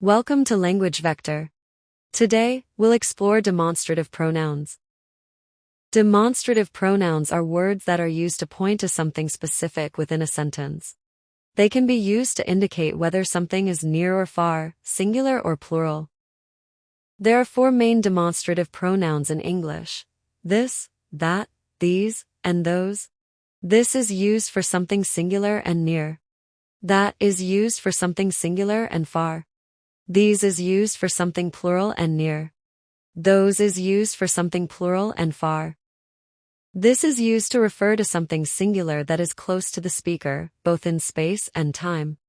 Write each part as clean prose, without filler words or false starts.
Welcome to LanguageVector. Today, we'll explore demonstrative pronouns. Demonstrative pronouns are words that are used to point to something specific within a sentence. They can be used to indicate whether something is near or far, singular or plural. There are four main demonstrative pronouns in English: this, that, these, and those. This is used for something singular and near. That is used for something singular and far. These is used for something plural and near. Those is used for something plural and far. This is used to refer to something singular that is close to the speaker, both in space and time.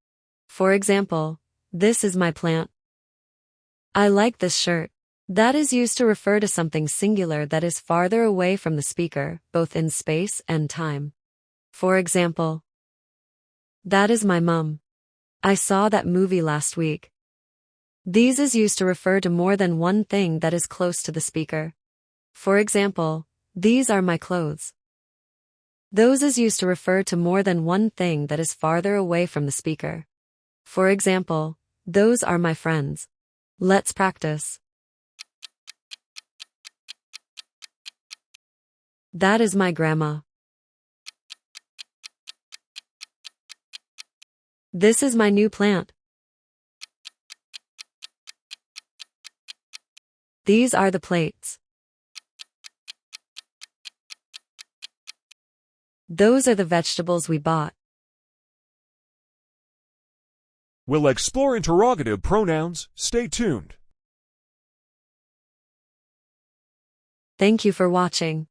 For example, this is my plant. I like this shirt. That is used to refer to something singular that is farther away from the speaker, both in space and time. For example, that is my mum. I saw that movie last week. These is used to refer to more than one thing that is close to the speaker. For example, these are my clothes. Those is used to refer to more than one thing that is farther away from the speaker. For example, those are my friends. Let's practice. That is my grandma. This is my new plant. These are the plates. Those are the vegetables we bought. We'll explore interrogative pronouns. Stay tuned. Thank you for watching.